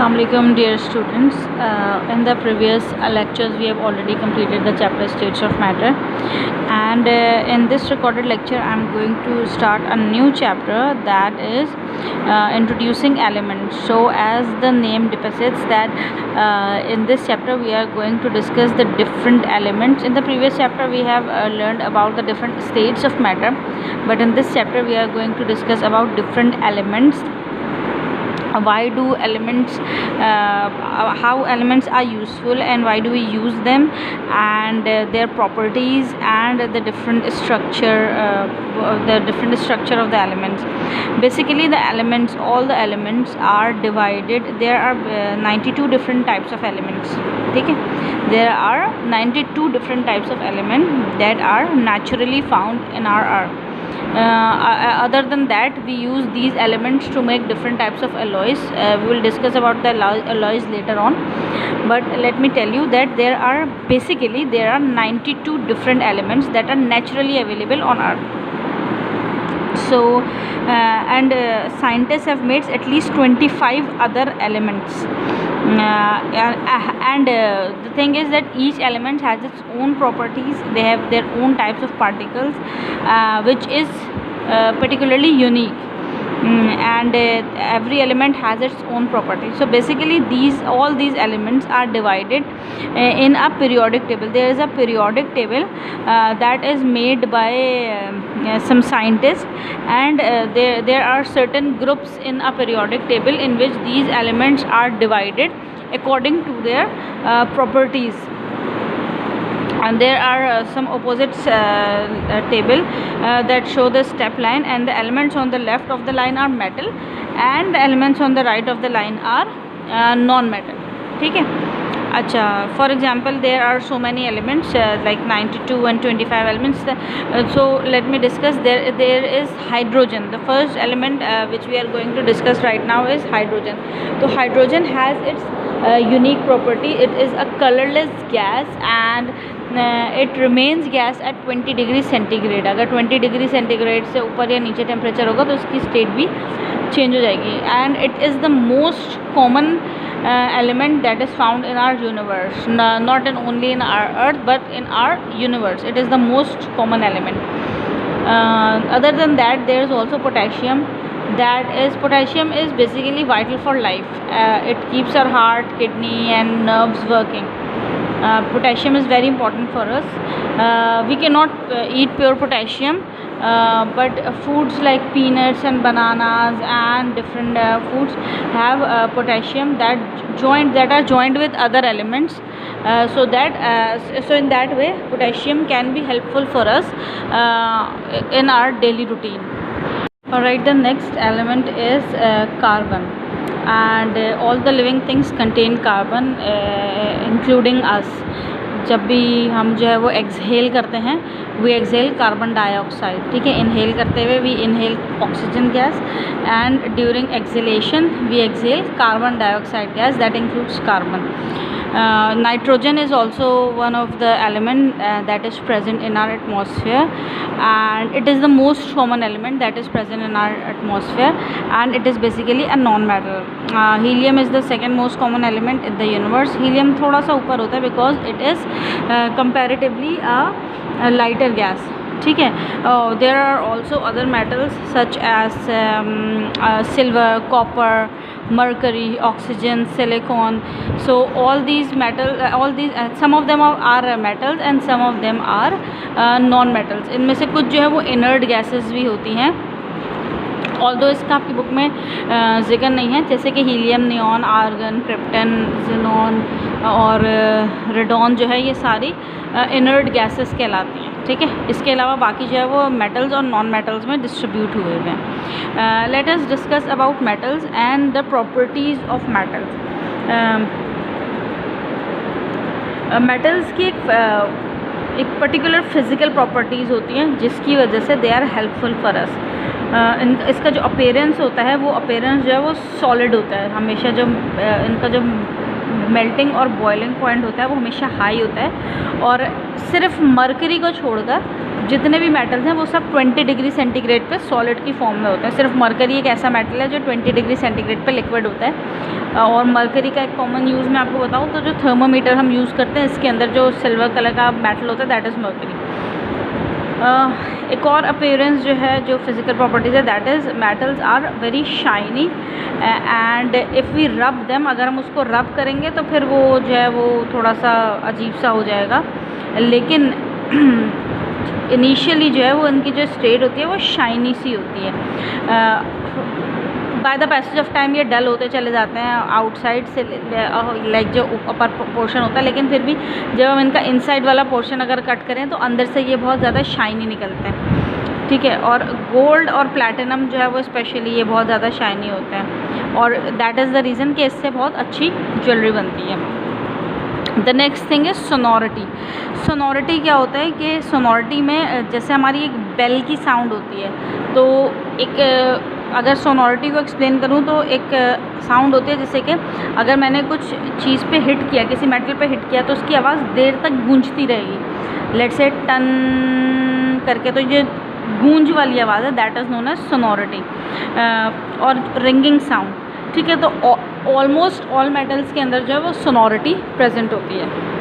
Assalamualaikum dear students. In the previous lectures we have already completed the chapter states of matter, and in this recorded lecture I am going to start a new chapter that is introducing elements. So as the name depicts that in this chapter we are going to discuss the different elements. In the previous chapter we have learned about the different states of matter, but in this chapter we are going to discuss about different elements. Why do elements how elements are useful and why do we use them, and their properties and the different structure of the elements. Basically the elements, all the elements are divided. There are 92 different types of elements. Okay, there are 92 different types of elements that are naturally found in our earth. Other than that, we use these elements to make different types of alloys. We will discuss about the alloys later on, but let me tell you that there are 92 different elements that are naturally available on earth. So scientists have made at least 25 other elements, and the thing is that each element has its own properties. They have their own types of particles, which is particularly unique. And every element has its own property. So basically all these elements are divided in a periodic table. There is a periodic table that is made by some scientists, and there are certain groups in a periodic table in which these elements are divided according to their properties. And there are some opposites table that show the step line, and the elements on the left of the line are metal and the elements on the right of the line are non-metal. ठीक है, अच्छा, for example there are so many elements like 92 and 25 elements. So let me discuss. There is hydrogen. The first element which we are going to discuss right now is hydrogen. So hydrogen has its unique property. It is a colorless gas, and it remains gas at 20 degree centigrade. अगर 20 degree centigrade से ऊपर या नीचे temperature होगा तो उसकी state भी change हो जाएगी. And it is the most common element that is found in our universe, not only in our earth but in our universe. It is the most common element. Other than that, there is also potassium. Potassium is basically vital for life. It keeps our heart, kidney and nerves working. Potassium is very important for us. We cannot eat pure potassium, but foods like peanuts and bananas and different foods have potassium that are joined with other elements, so in that way potassium can be helpful for us in our daily routine. Alright, the next element is carbon, and all the living things contain carbon, including us. जब भी हम जो है वो exhale करते हैं, we exhale carbon dioxide. ठीक है, इनहेल करते हुए we inhale oxygen gas, and during exhalation we exhale carbon dioxide gas that includes carbon. Nitrogen is also one of the element that is present in our atmosphere, and it is the most common element that is present in our atmosphere, and it is basically a non-metal. Helium is the second most common element in the universe. Helium थोड़ा सा ऊपर होता है because it is comparatively a lighter gas. ठीक है. There are also other metals such as silver, copper, mercury, oxygen, silicon. So all these some of them are metals and some of them are non-metals. इनमें से कुछ जो है वो inert gases भी होती हैं, ऑल्दो इसका आपकी बुक में जिक्र नहीं है, जैसे कि helium, neon, argon, krypton, xenon और रेडॉन जो है ये सारी इनर्ट गैसेस कहलाती हैं. ठीक है, इसके अलावा बाकी जो है वो मेटल्स और नॉन मेटल्स में डिस्ट्रीब्यूट हुए हुए हैं. Let us discuss about metals and the properties of metals. Metals की एक पर्टिकुलर फिज़िकल प्रॉपर्टीज़ होती हैं जिसकी वजह से they are helpful for us. इसका जो अपीयरेंस होता है वो अपीयरेंस जो है वो सॉलिड होता है हमेशा. जो इनका जो मेल्टिंग और बॉइलिंग पॉइंट होता है वो हमेशा हाई होता है। और सिर्फ मरकरी को छोड़कर जितने भी मेटल्स हैं वो सब 20 डिग्री सेंटीग्रेड पे सॉलिड की फॉर्म में होता है। सिर्फ मरकरी एक ऐसा मेटल है जो 20 डिग्री सेंटीग्रेड पे लिक्विड होता है। और मरकरी का एक कॉमन यूज़ मैं आपको बताऊँ तो जो थर्मोमीटर हम यूज़ करते हैं इसके अंदर जो सिल्वर कलर का मेटल होता है दैट इज़ मरकरी। एक और अपीयरेंस जो है जो फिज़िकल प्रॉपर्टीज़ है that is metals are very shiny and if we rub them, अगर हम उसको रब करेंगे तो फिर वो जो है वो थोड़ा सा अजीब सा हो जाएगा, लेकिन इनिशियली जो है वो इनकी जो स्टेट होती है वो शाइनी सी होती है। By the passage of time ये डल होते चले जाते हैं आउटसाइड से, लाइक जो अपर पोर्शन होता है, लेकिन फिर भी जब हम इनका इनसाइड वाला पोर्शन अगर कट करें तो अंदर से ये बहुत ज़्यादा शाइनी निकलते हैं, ठीक है। और गोल्ड और प्लैटिनम जो है वो स्पेशली ये बहुत ज़्यादा शाइनी होते हैं और दैट इज़ द रीज़न कि इससे बहुत अच्छी ज्वेलरी बनती है। The next thing is sonority. Sonority क्या होता है कि सोनोरिटी में जैसे हमारी एक बेल की साउंड होती है, तो एक अगर सोनोरिटी को एक्सप्लेन करूँ तो एक साउंड होती है जैसे कि अगर मैंने कुछ चीज़ पे हिट किया, किसी मेटल पे हिट किया तो उसकी आवाज़ देर तक गूंजती रहेगी, लेट्स से टन करके, तो ये गूंज वाली आवाज़ है that is known as sonority. और रिंगिंग साउंड, ठीक है। तो ऑलमोस्ट ऑल मेटल्स के अंदर जो है वो सोनोरिटी प्रेजेंट होती है।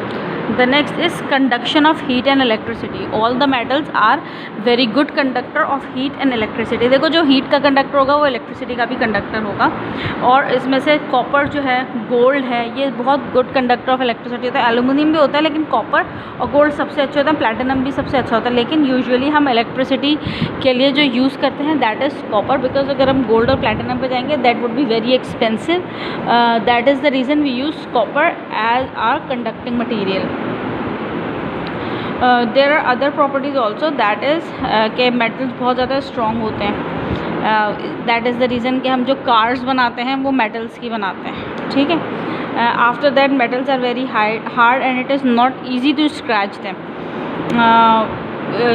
The next is conduction of heat and electricity. All the metals are very good conductor of heat and electricity. देखो जो हीट का कंडक्टर होगा वो इलेक्ट्रिसिटी का भी कंडक्टर होगा, और इसमें से कॉपर जो है, गोल्ड है, ये बहुत गुड कंडक्टर ऑफ इलेक्ट्रिसिटी होता है। एल्यूमिनियम भी होता है लेकिन कॉपर और गोल्ड सबसे अच्छे होता है, प्लैटिनम भी सबसे अच्छा होता है, लेकिन यूजुअली हम इलेक्ट्रिसिटी के लिए जो यूज़ करते हैं दैट इज़ कॉपर, बिकॉज अगर हम गोल्ड और प्लैटिनम पे जाएंगे that would be very expensive. That is the reason we use copper as our conducting material. There are other properties also, that is के मेटल्स बहुत ज़्यादा स्ट्रॉन्ग होते हैं। दैट इज़ द रीज़न कि हम जो कार्स बनाते हैं वो मेटल्स की बनाते हैं, ठीक है। After that metals are very hard and it is not easy to scratch them.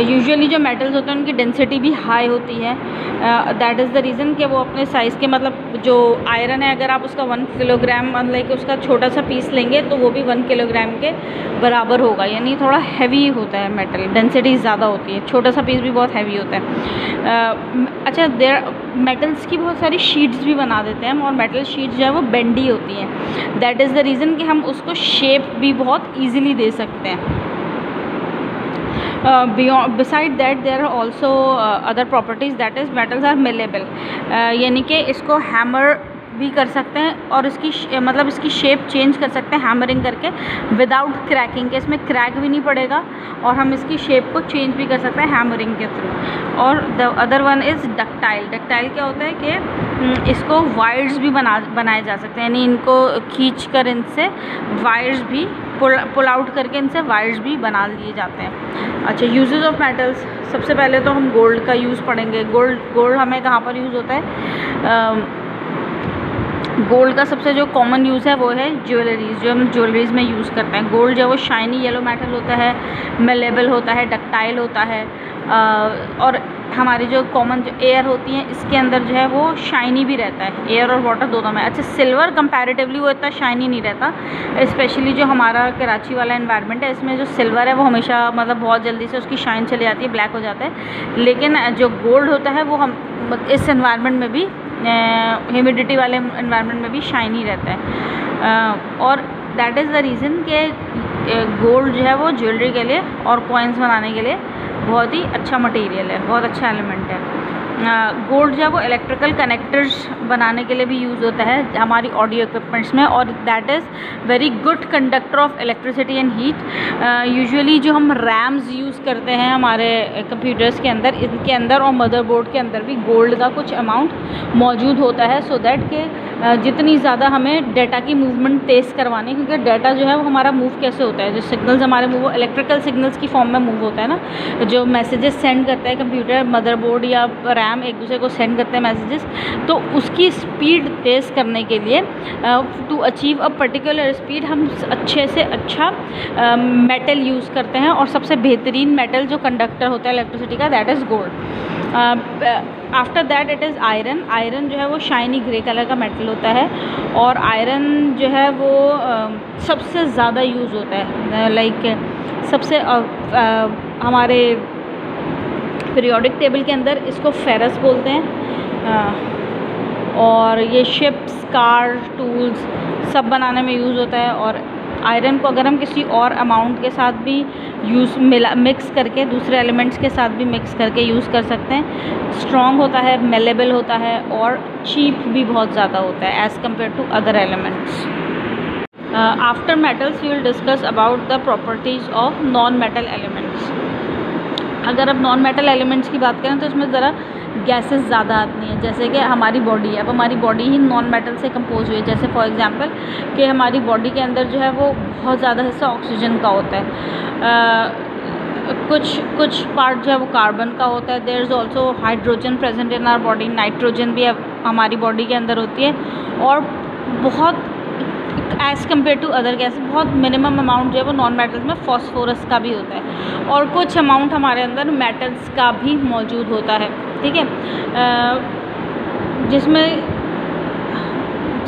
Usually जो मेटल्स होते हैं उनकी डेंसिटी भी हाई होती है, दैट इज़ द रीज़न कि वो अपने साइज़ के, मतलब जो आयरन है अगर आप उसका 1 किलोग्राम लाइक उसका छोटा सा पीस लेंगे तो वो भी 1 किलोग्राम के बराबर होगा, यानी थोड़ा हैवी होता है मेटल, डेंसिटी ज़्यादा होती है, छोटा सा पीस भी बहुत हैवी होता है। अच्छा, देयर मेटल्स की बहुत सारी शीट्स भी बना देते हैं हम, और मेटल शीट्स जो है वो बेंडी होती हैं, दैट इज़ द रीज़न कि हम उसको शेप भी बहुत ईजिली दे सकते हैं। Beside that there are also other properties, that is metals are malleable, यानी कि इसको हैमर भी कर सकते हैं और इसकी मतलब इसकी शेप चेंज कर सकते हैं हैमरिंग करके विदाउट क्रैकिंग के, इसमें क्रैक भी नहीं पड़ेगा और हम इसकी शेप को चेंज भी कर सकते हैं हैमरिंग के थ्रू। और the other one is ductile. Ductile क्या होता है कि इसको वायर्स भी बनाए जा सकते हैं, यानी इनको खींच कर इनसे वायर्स भी पुल आउट करके इनसे वायर्स भी बना लिए जाते हैं। अच्छा, यूजेस ऑफ मेटल्स, सबसे पहले तो हम गोल्ड का यूज़ पढ़ेंगे। गोल्ड हमें कहाँ पर यूज़ होता है? गोल्ड का सबसे जो कॉमन यूज़ है वो है ज्वेलरीज, जो हम ज्वेलरीज में यूज़ करते हैं। गोल्ड जो है वो शाइनी येलो मेटल होता है, मेलेबल होता है, डक्टाइल होता है, और हमारी जो कॉमन जो एयर होती है इसके अंदर जो है वो शाइनी भी रहता है, एयर और वाटर दोनों में। अच्छा, सिल्वर कंपैरेटिवली वो इतना शाइनी नहीं रहता, स्पेशली जो हमारा कराची वाला एनवायरनमेंट है इसमें जो सिल्वर है वो हमेशा मतलब बहुत जल्दी से उसकी शाइन चली जाती है, ब्लैक हो जाता है, लेकिन जो गोल्ड होता है वो हम इस एनवायरनमेंट में भी, ह्यूमिडिटी वाले एनवायरनमेंट में भी शाइनी रहता है। और दैट इज़ द रीज़न कि गोल्ड जो है वो ज्वेलरी के लिए और कॉइन्स बनाने के लिए बहुत ही अच्छा मटेरियल है, बहुत अच्छा एलिमेंट है। गोल्ड जो है वो इलेक्ट्रिकल कनेक्टर्स बनाने के लिए भी यूज़ होता है हमारी ऑडियो इक्विपमेंट्स में, और that is very good conductor of electricity and heat. Usually जो हम रैम्स यूज़ करते हैं हमारे कंप्यूटर्स के अंदर, इनके अंदर और मदरबोर्ड के अंदर भी गोल्ड का कुछ अमाउंट मौजूद होता है, सो दैट के जितनी ज़्यादा हमें डाटा की मूवमेंट तेज़ करवानी, क्योंकि डाटा जो है वो हमारा मूव कैसे होता है, जो सिग्नल्स हमारे मूव इलेक्ट्रिकल सिग्नल्स की फॉर्म में मूव होता है ना, जो मैसेजेस सेंड करता है कंप्यूटर, मदरबोर्ड या रैम एक दूसरे को सेंड करते हैं मैसेजेस, तो उसकी स्पीड तेज़ करने के लिए to achieve a particular speed हम अच्छे से अच्छा मेटल यूज़ करते हैं, और सबसे बेहतरीन मेटल जो कंडक्टर होता है इलेक्ट्रिसिटी का that is gold. After that it is iron. Iron जो है वो शाइनी ग्रे कलर का मेटल होता है, और आयरन जो है वो सबसे ज़्यादा यूज़ होता है, लाइक सबसे हमारे पीरियोडिक टेबल के अंदर इसको फेरस बोलते हैं। और ये शिप्स, कार, टूल्स सब बनाने में यूज़ होता है। और आयरन को अगर हम किसी और अमाउंट के साथ भी मिक्स करके, दूसरे एलिमेंट्स के साथ भी मिक्स करके यूज़ कर सकते हैं। स्ट्रॉन्ग होता है, मेलेबल होता है, और चीप भी बहुत ज़्यादा होता है as compare to other elements. After metals we will discuss about the properties of non metal elements. अगर अब नॉन मेटल एलिमेंट्स की बात करें तो इसमें ज़रा गैसेस ज़्यादा आती हैं, जैसे कि हमारी बॉडी है, अब हमारी बॉडी ही नॉन मेटल से कंपोज हुई है। जैसे फॉर एग्जांपल कि हमारी बॉडी के अंदर जो है वो बहुत ज़्यादा हिस्सा ऑक्सीजन का होता है, कुछ पार्ट जो है वो कार्बन का होता है। There is also hydrogen present in our body, nitrogen भी हमारी बॉडी के अंदर होती है। और बहुत as compare to other gas बहुत मिनिमम अमाउंट जो है वो नॉन मेटल्स में फॉस्फोरस का भी होता है, और कुछ अमाउंट हमारे अंदर मेटल्स का भी मौजूद होता है। ठीक है, जिसमें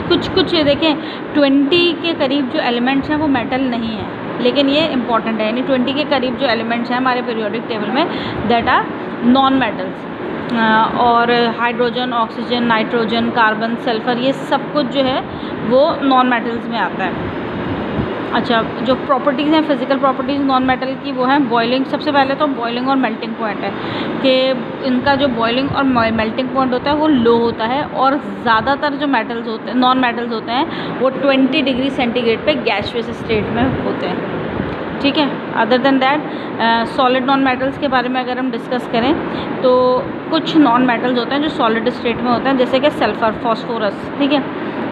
कुछ देखें 20 के करीब जो एलिमेंट्स हैं वो मेटल नहीं है, लेकिन ये इंपॉर्टेंट है। यानी 20 के करीब जो एलिमेंट्स हैं हमारे पीरियोडिक टेबल में दैट आर नॉन मेटल्स। और hydrogen, oxygen, nitrogen, carbon, sulphur, ये सब कुछ जो है वो नॉन मेटल्स में आता है। अच्छा, जो प्रॉपर्टीज़ हैं, फिज़िकल प्रॉपर्टीज़ नॉन मेटल की, वो हैं बॉइलिंग। सबसे पहले तो बॉइलिंग और मेल्टिंग पॉइंट है कि इनका जो बॉइलिंग और मेल्टिंग पॉइंट होता है वो लो होता है, और ज़्यादातर जो मेटल्स होते हैं, नॉन मेटल्स होते हैं, वो 20 डिग्री सेंटीग्रेड पे गैसियस स्टेट में होते हैं। ठीक है, other than that solid non metals के बारे में अगर हम डिस्कस करें तो कुछ नॉन मेटल्स होते हैं जो सॉलिड स्टेट में होते हैं, जैसे कि सल्फ़र, फॉस्फोरस। ठीक है,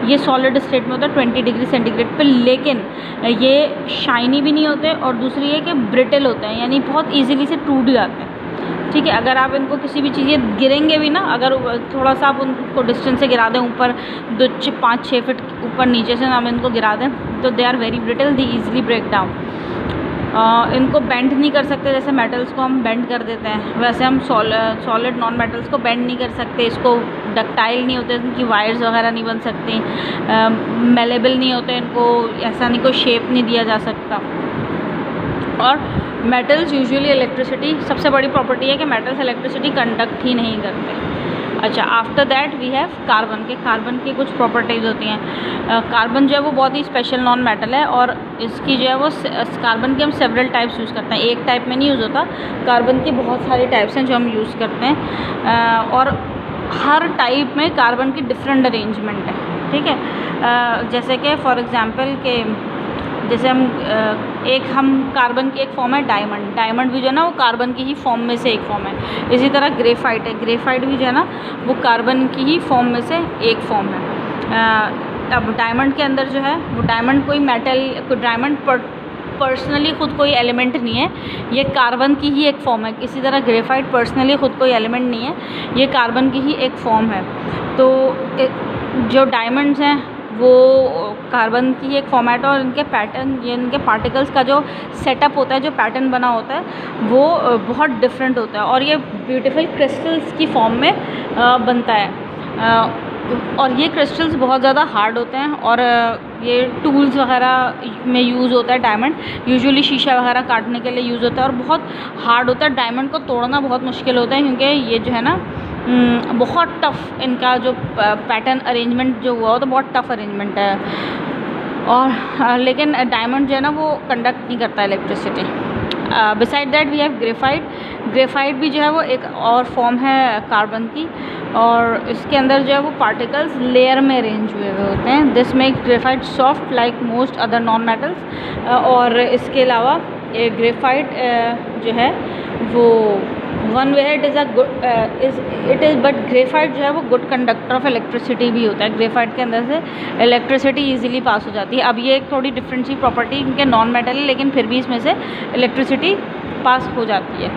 ये सॉलिड स्टेट में होता है 20 डिग्री सेंटीग्रेड पे, लेकिन ये शाइनी भी नहीं होते, और दूसरी है कि ब्रिटल होते हैं, यानी बहुत इजीली से टूट जाते हैं। ठीक है, अगर आप इनको किसी भी चीज़ गिरेंगे भी ना, अगर थोड़ा सा आप उनको डिस्टेंस से गिरा दें, ऊपर 5-6 फीट ऊपर नीचे से हम इनको गिरा दें, तो they are very brittle, they easily break down. इनको बेंड नहीं कर सकते, जैसे मेटल्स को हम बेंड कर देते हैं, वैसे हम सॉलिड नॉन मेटल्स को बेंड नहीं कर सकते। इसको डक्टाइल नहीं होते, इनकी वायर्स वगैरह नहीं बन सकती, मेलेबल नहीं होते, इनको ऐसा नहीं कोई शेप नहीं दिया जा सकता। और मेटल्स यूजुअली इलेक्ट्रिसिटी, सबसे बड़ी प्रॉपर्टी है कि मेटल्स इलेक्ट्रिसिटी कंडक्ट ही नहीं करते। अच्छा, after that we have carbon की कुछ प्रॉपर्टीज़ होती हैं। कार्बन जो है वो बहुत ही स्पेशल नॉन मेटल है, और इसकी जो है वो कार्बन के हम सेवरल टाइप्स यूज़ करते हैं, एक टाइप में नहीं यूज़ होता। कार्बन की बहुत सारी टाइप्स हैं जो हम यूज़ करते हैं, और हर टाइप में कार्बन की डिफरेंट अरेंजमेंट है। ठीक है, जैसे कि फॉर एग्ज़ाम्पल के जैसे हम कार्बन की एक फॉर्म है डायमंड भी जो है ना वो कार्बन की ही फॉर्म में से एक फॉर्म है। इसी तरह ग्रेफाइट है, ग्रेफाइट भी जो है ना वो कार्बन की ही फॉर्म में से एक फॉर्म है। अब डायमंड के अंदर जो है वो डायमंड पर्सनली ख़ुद कोई एलिमेंट नहीं है, ये कार्बन की ही एक फॉर्म है। इसी तरह ग्रेफाइट पर्सनली ख़ुद कोई एलिमेंट नहीं है, ये कार्बन की ही एक फॉर्म है। तो जो डायमंड्स हैं वो कार्बन की एक फॉर्मेट, और इनके पैटर्न, ये इनके पार्टिकल्स का जो सेटअप होता है, जो पैटर्न बना होता है, वो बहुत डिफरेंट होता है, और ये ब्यूटीफुल क्रिस्टल्स की फॉर्म में बनता है। और ये क्रिस्टल्स बहुत ज़्यादा हार्ड होते हैं, और ये टूल्स वगैरह में यूज़ होता है। डायमंड यूजुअली शीशा वगैरह काटने के लिए यूज़ होता है, और बहुत हार्ड होता है। डायमंड को तोड़ना बहुत मुश्किल होता है, क्योंकि ये जो है ना बहुत टफ़, इनका जो पैटर्न अरेंजमेंट जो हुआ हो तो बहुत टफ़ अरेंजमेंट है। और लेकिन डायमंड जो है ना वो कंडक्ट नहीं करता electricity. Beside that we have graphite भी जो है वो एक और फॉर्म है कार्बन की, और इसके अंदर जो है वो पार्टिकल्स लेयर में अरेंज हुए होते हैं। This make graphite soft like most other non metals. और इसके अलावा ग्रेफाइट जो है वो one way it is but graphite जो है वो गुड कंडक्टर ऑफ इलेक्ट्रिसिटी भी होता है। ग्रेफाइट के अंदर से इलेक्ट्रिसिटी इजीली पास हो जाती है। अब ये एक थोड़ी डिफरेंट सी प्रॉपर्टी, इनके नॉन मेटल है, लेकिन फिर भी इसमें से इलेक्ट्रिसिटी पास हो जाती है।